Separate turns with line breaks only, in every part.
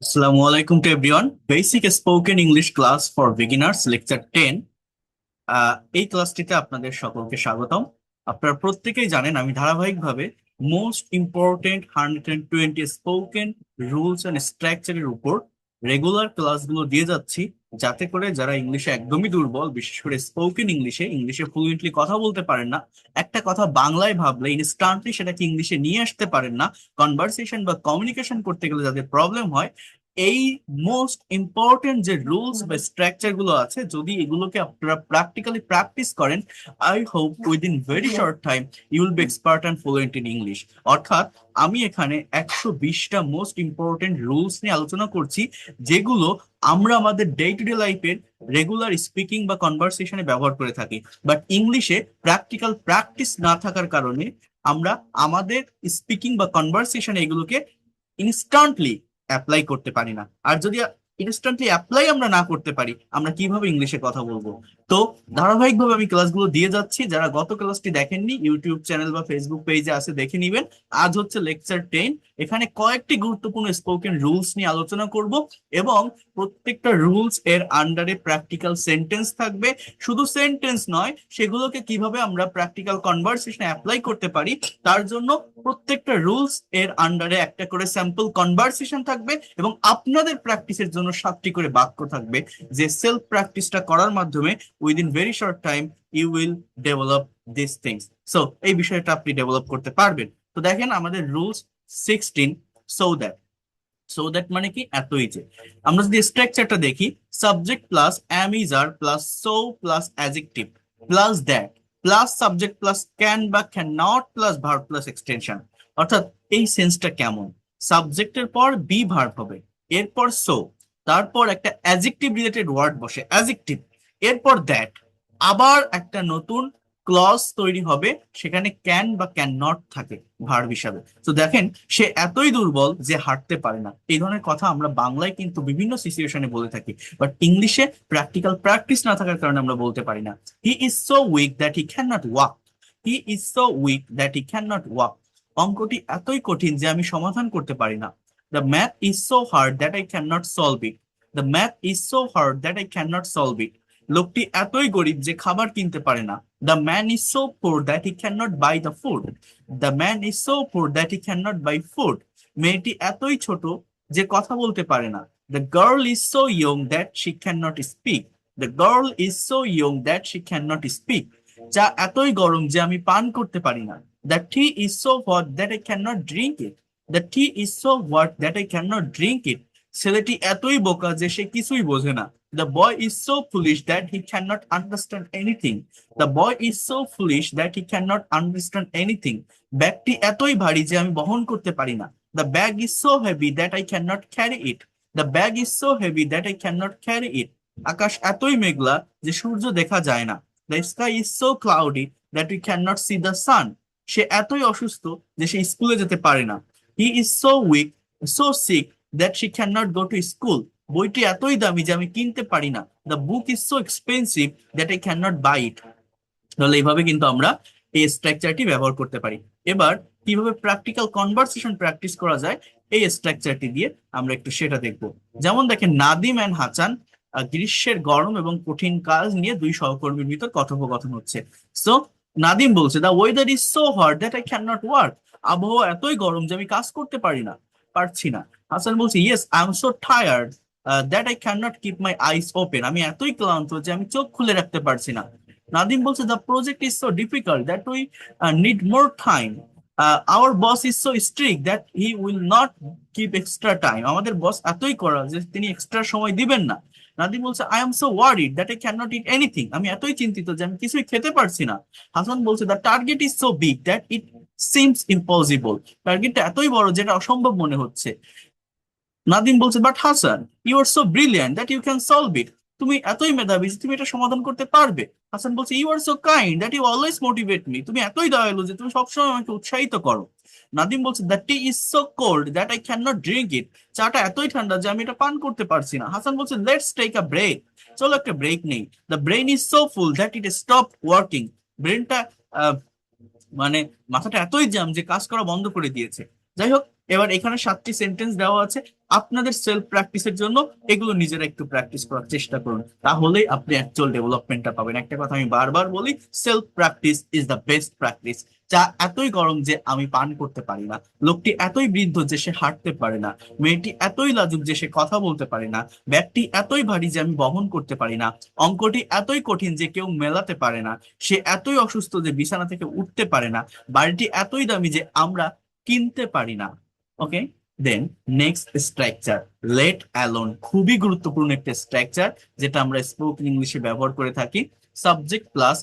Assalamu alaikum to everyone. Basic Spoken English Class for Beginners Lecture 10. এই ক্লাসটিতে আপনাদের সকলকে স্বাগতম। আপনারা প্রত্যেকেই জানেন আমি ধারাবাহিকভাবে most important 120 spoken rules and স্ট্রাকচারের উপর রেগুলার ক্লাসগুলো দিয়ে যাচ্ছি, যাতে করে যারা ইংলিশে একদমই দুর্বল, বিশেষ করে স্পোকেন ইংলিশে ফ্লুয়েন্টলি কথা বলতে পারেন না, একটা কথা বাংলায় ভাবলে ইনস্ট্যান্টলি সেটাকে ইংলিশে নিয়ে আসতে পারেন না, কনভারসেশন বা কমিউনিকেশন করতে গেলে যাদের প্রবলেম হয়, এই মোস্ট ইম্পর্টেন্ট যে রুলস বা স্ট্রাকচার গুলো আছে, যদি এগুলোকে আপনারা প্র্যাকটিক্যালি প্র্যাকটিস করেন, I hope within very short time you will be expert and fluent in English. অর্থাৎ আমি এখানে 120টা মোস্ট ইম্পর্টেন্ট রুলস নিয়ে আলোচনা করছি, যেগুলো আমরা আমাদের ডে টু ডে লাইফের রেগুলার স্পিকিং বা কনভারসেশনে ব্যবহার করে থাকি, বাট ইংলিশে প্র্যাকটিক্যাল প্র্যাকটিস না থাকার কারণে আমরা আমাদের স্পিকিং বা কনভারসেশনে এগুলোকে ইনস্ট্যান্টলি অ্যাপ্লাই করতে পারি না। আর যদি ইনস্ট্যান্টলি অ্যাপ্লাই আমরা না করতে পারি, আমরা কিভাবে ইংলিশে কথা বলবো? তো ধারাবাহিকভাবে আমি ক্লাসগুলো দিয়ে যাচ্ছি। যারা গত ক্লাসটি দেখেননি, ইউটিউব চ্যানেল বা ফেসবুক পেজে আছে, দেখে নিবেন। আজ হচ্ছে লেকচার 10। এখানে কয়েকটি গুরুত্বপূর্ণ স্পোকেন রুলস নিয়ে আলোচনা করব, এবং প্রত্যেকটা রুলস এর আন্ডারে প্র্যাকটিক্যাল সেন্টেন্স থাকবে। শুধু সেন্টেন্স নয়, সেগুলোকে কিভাবে আমরা প্র্যাকটিক্যাল কনভারসেশনে অ্যাপ্লাই করতে পারি, তার জন্য প্রত্যেকটা রুলস এর আন্ডারে একটা করে স্যাম্পল কনভারসেশন থাকবে, এবং আপনাদের প্র্যাকটিসের জন্য 7টি করে বাক্য থাকবে, যে সেলফ প্র্যাকটিসটা করার মাধ্যমে within very short time you will develop this things. So এই বিষয়টা আপনি ডেভেলপ করতে পারবেন। তো দেখেন আমাদের rules 16, so that. So that মানে কি? এতই যে। আমরা যদি স্ট্রাকচারটা দেখি, subject plus am is are plus so plus adjective plus that plus subject plus can বা can not plus verb plus extension. অর্থাৎ এই সেন্সটা কেমন? সাবজেক্টের পর বি ভার্ব হবে, এরপর সো, তারপর একটা অ্যাডজেক্টিভ রিলেটেড ওয়ার্ড বসে অ্যাডজেক্টিভ, এরপর দ্যাট, আবার একটা নতুন ক্লজ তৈরি হবে, সেখানে ক্যান বা ক্যান নট থাকে ভার্ব হিসাবে। তো দেখেন, সে এতই দুর্বল যে হাঁটতে পারে না। এই ধরনের কথা আমরা বাংলায় কিন্তু বিভিন্ন সিচুয়েশনে বলে থাকি, বাট ইংলিশে প্র্যাকটিক্যাল প্র্যাকটিস না থাকার কারণে আমরা বলতে পারি না। He is so weak that he can not walk. He is so weak that he can not walk. অঙ্কটি এতই কঠিন যে আমি সমাধান করতে পারি না। The math is so hard that I can not solve it. The math is so hard that I can not solve it. লোকটি এতই গরিব যে খাবার কিনতে পারে না। The man is so poor that he can not by the food. The man is so poor that he can not buy food. মেয়েটি এতই ছোট যে কথা বলতে পারে না। The girl is so young that she can not speak. The girl is so young that she can not speak. চা এতই গরম যে আমি পান করতে পারি না। The tea is so hot that I can not drink it. The tea is so hot that I can not drink it. ছেলেটি এতই বোকা যে সে কিছুই বোঝে না। The boy is so foolish that he can not understand anything. The boy is so foolish that he can not understand anything. ব্যাগটি এতই ভারী যে আমি বহন করতে পারি না। The bag is so heavy that I can not carry it. The bag is so heavy that I can not carry it. আকাশ এতই মেঘলা যে সূর্য দেখা যায় না। The sky is so cloudy that we can not see the sun. সে এতই অসুস্থ যে সে স্কুলে যেতে পারে না। He is so weak, so sick that she can not go to school. বইটি এতই দামি যে আমি কিনতে পারি না। The book is so expensive that I can not buy it. তাহলে এইভাবে কিন্তু আমরা এই স্ট্রাকচারটি ব্যবহার করতে পারি। এবার কিভাবে প্র্যাকটিক্যাল কনভারসেশন প্র্যাকটিস করা যায় এই স্ট্রাকচারটি দিয়ে, আমরা একটু সেটা দেখব। যেমন দেখেন, নাদিম অ্যান্ড হাসান, গ্রীষ্মের গরম এবং কঠিন কাজ নিয়ে দুই সহকর্মীর ভিতর কথোপকথন হচ্ছে। সো নাদিম বলছে, the weather is so hot that I can not work. আবহাওয়া এতই গরম যে আমি কাজ করতে পারছি না। হাসান বলছে, yes I am so tired that I can not keep my eyes open. আমি এতই ক্লান্ত যে আমি চোখ খুলে রাখতে পারছি না। নাদিম বলছে, the project is so difficult that we need more time. Our boss is so strict that he will not keep extra time. আমাদের বস এতই কড়া যে তিনি এক্সট্রা সময় দিবেন না। নাদিম বলছে, I am so worried that I can not it anything. আমি এতই চিন্তিত যে আমি কিছুই খেতে পারছি না। হাসান বলছে, the target is so big that it seems impossible. টার্গেটটা এতই বড় যেটা অসম্ভব মনে হচ্ছে। নাদিম বলছে, but Hasan you are so brilliant that you can solve it. তুমি এতই মেধাবী যে তুমি এটা সমাধান করতে পারবে। হাসান বলছে, you are so kind that you always motivate me. তুমি এতই দয়ালু যে তুমি সবসময় আমাকে উৎসাহিত করো। নাদিম বলছে, the tea is so cold that I can not drink ইট। চাটা এতই ঠান্ডা যে আমি এটা পান করতে পারছি না। হাসান বলছে, লেটস টেক আ ব্রেক। চলো একটা ব্রেক নেই। The brain is so full that it stop working. ব্রেনটা মানে মাথাটা এতই জ্যাম যে কাজ করা বন্ধ করে দিয়েছে। যাই হোক, এবার এখানে 7টি সেন্টেন্স দেওয়া আছে, আপনাদের সেলফ প্র্যাকটিসের জন্য এগুলো নিজেরা একটু প্র্যাকটিস করার চেষ্টা করুন, তাহলেই আপনি অ্যাকচুয়াল ডেভেলপমেন্টটা পাবেন। একটা কথা আমি বারবার বলি, self practice is the best practice. চা এতই গরম যে আমি পান করতে পারি না, লোকটি এতই বৃদ্ধ যে সে হাঁটতে পারে না, মেয়েটি এতই লাজুক যে সে কথা বলতে পারে না, ব্যাগটি এতই ভারী যে আমি বহন করতে পারি না, অঙ্কটি এতই কঠিন যে কেউ মেলাতে পারে না, সে এতই অসুস্থ যে বিছানা থেকে উঠতে পারে না, বাড়িটি এতই দামি যে আমরা কিনতে পারি না। Okay, then next structure, let alone, খুবই গুরুত্বপূর্ণ একটা স্ট্রাকচার যেটা আমরা স্পোকেন ইংলিশে ব্যবহার করে থাকি। Subject plus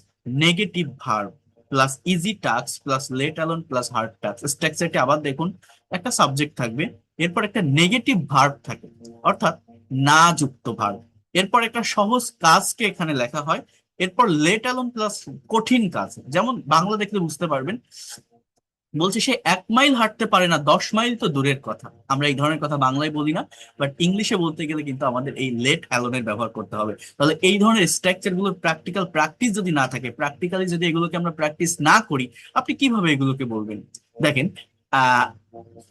negative verb plus easy task plus let alone plus hard task. স্ট্রাকচারটি আবার দেখুন, একটা সাবজেক্ট থাকবে, এরপর একটা নেগেটিভ ভার্ব থাকে অর্থাৎ না যুক্ত ভার্ব, এরপর একটা সহজ কাজকে এখানে লেখা হয়, এরপর লেট অ্যালোন প্লাস কঠিন কাজ। যেমন বাংলা দেখলে বুঝতে পারবেন, বলছে সে 1 মাইল হাঁটতে পারে না, 10 মাইল তো দূরের কথা। আমরা এই ধরনের কথা বাংলায় বলি না, বাট ইংলিশে বলতে গেলে কিন্তু আমাদের এই লেট অ্যালোনের ব্যবহার করতে হবে। তাহলে এই ধরনের স্ট্রাকচার গুলোর প্র্যাকটিক্যাল প্র্যাকটিস যদি না থাকে, প্র্যাকটিক্যালি যদি এগুলোকে আমরা প্র্যাকটিস না করি, আপনি কিভাবে এগুলোকে বলবেন? দেখেন, ah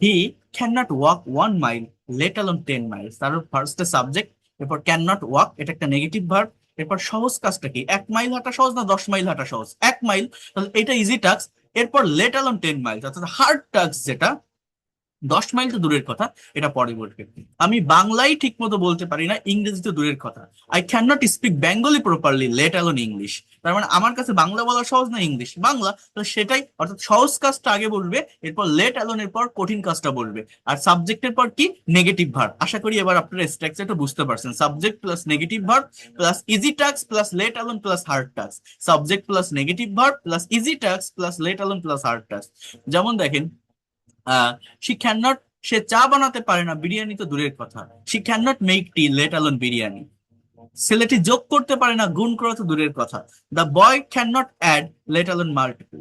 he can not walk 1 mile, let alone 10 miles. তার ফার্স্টে সাবজেক্ট, এরপর ক্যান নট ওয়াক, এটা একটা নেগেটিভ ভার্ব, এরপর সহজ কাজটা কি, 1 মাইল হাঁটা সহজ না 10 মাইল হাঁটা সহজ? 1 মাইল, তাহলে এটা ইজি টাস্ক। এরপর লেট অ্যালোন 10 মাইলস, অর্থাৎ হার্ড টাস্ক যেটা 10 মাইল তো দূরের কথা, এটা পরে বলবে। আমি বাংলাই ঠিক মতো বলতে পারি না, ইংরেজি তো দূরের কথা। I can not speak Bengali properly, late alone English. তার মানে আমার কাছে বাংলা বলা সহজ না ইংলিশ বাংলা, তো সেটাই, অর্থাৎ সহজ কাজটা আগে বলবে, এরপর লেট অ্যালোন এর পর কঠিন কাজটা বলবে, আর সাবজেক্টের পর কি, নেগেটিভ ভার্ব। আশা করি এবার আপনারা স্ট্রাকচারটা বুঝতে পারছেন, subject plus negative verb plus easy task plus let alone plus hard task, subject plus negative verb plus easy task plus let alone plus hard task. যেমন দেখেন, শি ক্যান নট, সে চা বানাতে পারে না, বিরিয়ানি তো দূরের কথা। She can not make T, let alone biryani. ছেলেটি যোগ করতে পারে না, গুণ করা তো দূরের কথা। The boy can not add, let alone multiple.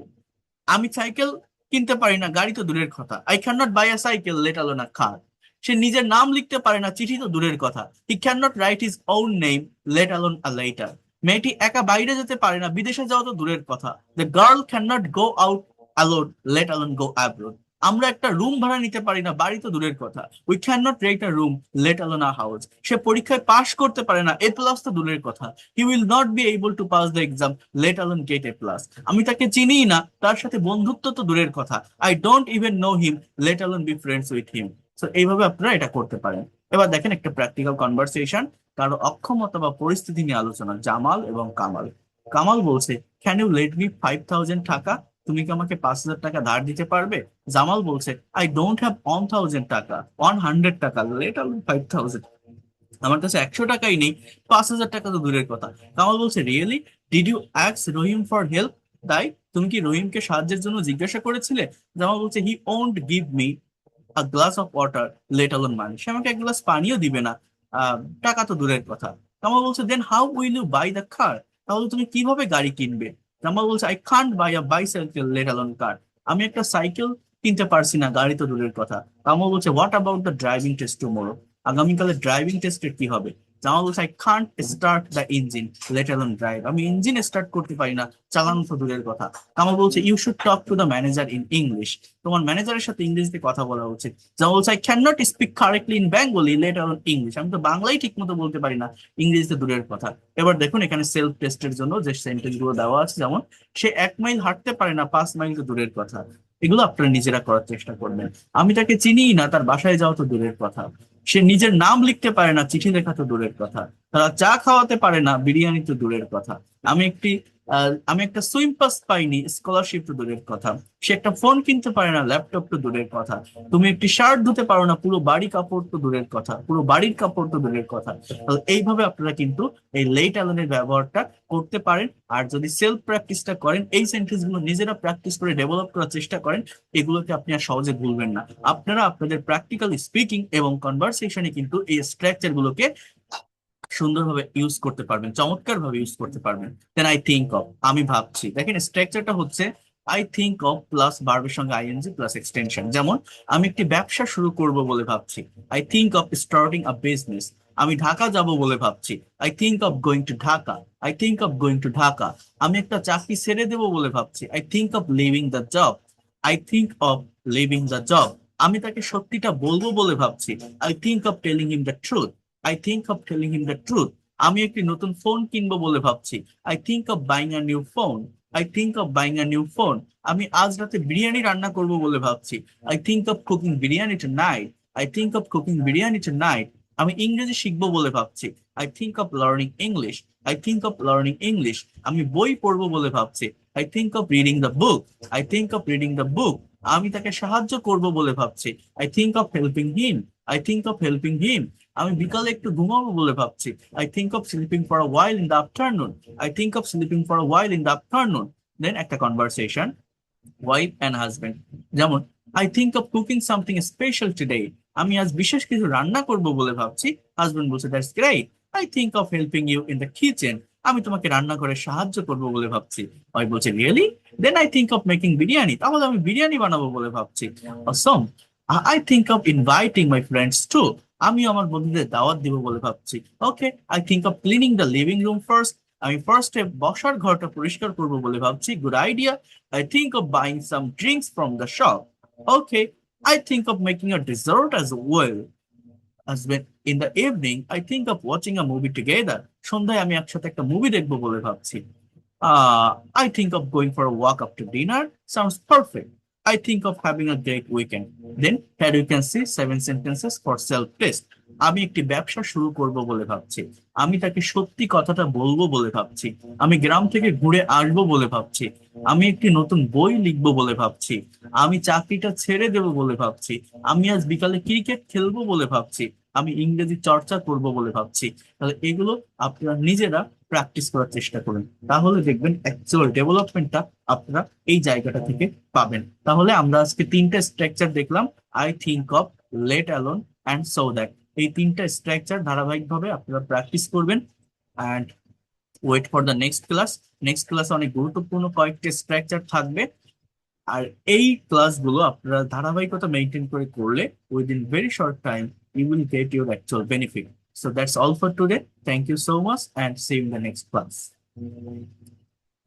আমি সাইকেল কিনতে পারি না, গাড়ি তো দূরের কথা। I can not buy a cycle, let alone a car. সে নিজের নাম লিখতে পারে না, চিঠি তো দূরের কথা। He can not write his own name, let alone a letter. মেয়েটি একা বাইরে যেতে পারে না, বিদেশে যাওয়া তো দূরের কথা। The girl can not go out alone, let alone go abroad. আমরা একটা রুম ভাড়া নিতে পারি না, বাড়ি তো দূরের কথা। We can not rent a room, let alone a house. সে পরীক্ষায় পাশ করতে পারে না, এ প্লাস তো দূরের কথা। হি will not be able to pass the exam, let alone gate A plus. আমি তাকে চিনিই না, তার সাথে বন্ধুত্ব তো দূরের কথা। I don't even know him, let alone be friends with him. তো এইভাবে আপনারা এটা করতে পারেন। এবার দেখেন একটা প্র্যাকটিক্যাল কনভারসেশন, কারো অক্ষমতা বা পরিস্থিতি নিয়ে আলোচনা, জামাল এবং কামাল। কামাল বলছে, ক্যান ইউ লেট মি 5,000 টাকা? তুমি কি আমাকে 5,000 টাকা ধার দিতে পারবে? জামাল বলছে, আই ডোন্ট হ্যাভ 1,000 টাকা, 100 টাকা, লেট অ্যালোন 5,000। আমার কাছে 100 টাকাই নেই, 5,000 টাকা তো দূরের কথা। কামাল বলছে, really, did you ask Rahim for help? তাই, তুমি কি রহিমকে সাহায্যের জন্য জিজ্ঞাসা করেছিলে? জামাল বলছে, he won't give me a glass of water, let alone money. সে আমাকে এক গ্লাস পানিও দিবে না, টাকা তো দূরের কথা। কামাল বলছে, then how will you buy the car? তাহলে তুমি কিভাবে গাড়ি কিনবে? জামাল বলছে, I can't buy a bicycle, let alone car. আমি একটা সাইকেল কিনতে পারছি না, গাড়ি তো দূরের কথা। কামাল বলছে, what about the driving test tomorrow? আগামীকালে ড্রাইভিং টেস্টের কি হবে? জামাল বলছে, I can't start the engine, let alone drive. আমি ইঞ্জিন স্টার্ট করতে পারি না, চালানো তো দূরের কথা। কামাল বলছে, you should talk to the manager in English. তোমার ম্যানেজারের সাথে ইংরেজিতে কথা বলা উচিত। জামাল বলছে, I can not speak correctly in Bengali, let alone English. আমি তো বাংলাই ঠিক মতো বলতে পারি না, ইংরেজিতে দূরের কথা। এবার দেখুন এখানে সেলফ টেস্টের জন্য যে সেন্টেন্স গুলো দেওয়া আছে, যেমন সে 1 মাইল হাঁটতে পারে না, 5 মাইল তো দূরের কথা। এগুলো আপনারা নিজেরা করার চেষ্টা করবেন। আমি তাকে চিনিই না, তার বাসায় যাওয়া তো দূরের কথা। সে নিজের নাম লিখতে পারে না, চিঠি লেখা তো দূরের কথা। তারা চা খাওয়াতে পারে না, বিরিয়ানি তো দূরের কথা। আমি একটা সুইম পাস পাইনি, স্কলারশিপ তো দূরের কথা। সে একটা ফোন কিনতে পারে না, ল্যাপটপ তো দূরের কথা। তুমি একটি শার্ট ধুতে পারো না, পুরো বাড়ি কাপড় তো দূরের কথা, পুরো বাড়ির কাপড় তো দূরের কথা। তাহলে এইভাবে আপনারা কিন্তু এই লেট অ্যালোনের ব্যবহারটা করতে পারেন। আর যদি সেলফ প্র্যাকটিসটা করেন, এই সেন্টেন্স গুলো নিজেরা প্র্যাকটিস করে ডেভেলপ করার চেষ্টা করেন, এগুলোকে আপনি আর সহজে ভুলবেন না। আপনারা আপনাদের প্র্যাকটিক্যাল স্পিকিং এবং কনভারসেশনে কিন্তু এই স্ট্রাকচার গুলোকে সুন্দরভাবে ইউজ করতে পারবেন, চমৎকার ভাবে ইউজ করতে পারবেন। দেন আই থিঙ্ক অফ, আমি ভাবছি। দেখেন স্ট্রাকচারটা হচ্ছে আই থিঙ্ক অফ প্লাস ভার্বের সঙ্গে আইএনজি প্লাস এক্সটেনশন। যেমন আমি একটি ব্যবসা শুরু করব বলে ভাবছি, I think of starting a business. আমি ঢাকা যাব বলে ভাবছি, I think of going to Dhaka. I think of going to Dhaka. আমি একটা চাকরি ছেড়ে দেবো বলে ভাবছি, I think of living the job. I think of living the job. আমি তাকে সত্যিটা বলবো বলে ভাবছি। I think of telling him the truth. I think of telling him the truth. আমি একটি নতুন ফোন কিনবো বলে ভাবছি। I think of buying a new phone. I think of buying a new phone. আমি আজ রাতে বিরিয়ানি রান্না করব বলে ভাবছি। I think of cooking biryani tonight. I think of cooking biryani tonight. আমি ইংরেজি শিখবো বলে ভাবছি। I think of learning English. I think of learning English. আমি বই পড়বো বলে ভাবছি। I think of reading the book. I think of reading the বুক। আমি তাকে সাহায্য করব বলে ভাবছি। I think of helping him. I think of helping him. আমি বিকালে একটু ঘুমাবো বলে ভাবছি। I think of sleeping for a while in the afternoon. I think of sleeping for a while in the afternoon. Then একটা conversation, wife and husband. যেমন, I think of cooking something special today. আমি আজ বিশেষ কিছু রান্না করব বলে ভাবছি। হাজবেন্ড বলছে, that's great. I think of helping you in the kitchen. আমি তোমাকে রান্না করে সাহায্য করব বলে ভাবছি। ওয়াইফ বলছে, really? Then I think of making biryani. তাহলে আমি বিরিয়ানি বানাবো বলে ভাবছি। Awesome. I think of inviting my friends too. আমি আমার বন্ধুদের দাওয়াত দিব বলে ভাবছি। Okay, I think of cleaning the living room first. আমি ফার্স্টে বসার ঘরটা পরিষ্কার করবো বলে ভাবছি। Good idea. I think of buying some drinks from the shop. Okay, I think of making a dessert as well. As when in the evening, I think of watching a movie together. সন্ধ্যায় আমি একসাথে একটা movie দেখবো বলে ভাবছি। I think of going for a walk after dinner. Sounds perfect. I think of having a great weekend. Then here you can see 7 sentences for self-test. আমি একটি ব্যবসা শুরু করব বলে ভাবছি। আমি তাকে সত্যি কথাটা বলবো বলে ভাবছি। আমি গ্রাম থেকে ঘুরে আসবো বলে ভাবছি। আমি একটি নতুন বই লিখবো বলে ভাবছি। আমি চাকরিটা ছেড়ে দেবো বলে ভাবছি। আমি আজ বিকালে ক্রিকেট খেলবো বলে ভাবছি। আমি ইংরেজি চর্চা করব বলে ভাবছি। তাহলে এগুলো আপনারা নিজেরা প্র্যাকটিস করার চেষ্টা করুন। তাহলে দেখবেন অ্যাকচুয়াল ডেভেলপমেন্টটা আপনারা এই জায়গাটা থেকে পাবেন। তাহলে আমরা আজকে তিনটা স্ট্রাকচার দেখলাম। I think of, let alone and so that. এই তিনটা স্ট্রাকচার ধারাবাহিকভাবে আপনারা প্র্যাকটিস করবেন। And wait for the next class. Next ক্লাসে অনেক গুরুত্বপূর্ণ কয়েকটি স্ট্রাকচার থাকবে। আর এই ক্লাসগুলো আপনারা ধারাবাহিকতা মেনটেন করে করলে within very short time you will get your actual benefit. So that's all for today. Thank you so much and see you in the next class.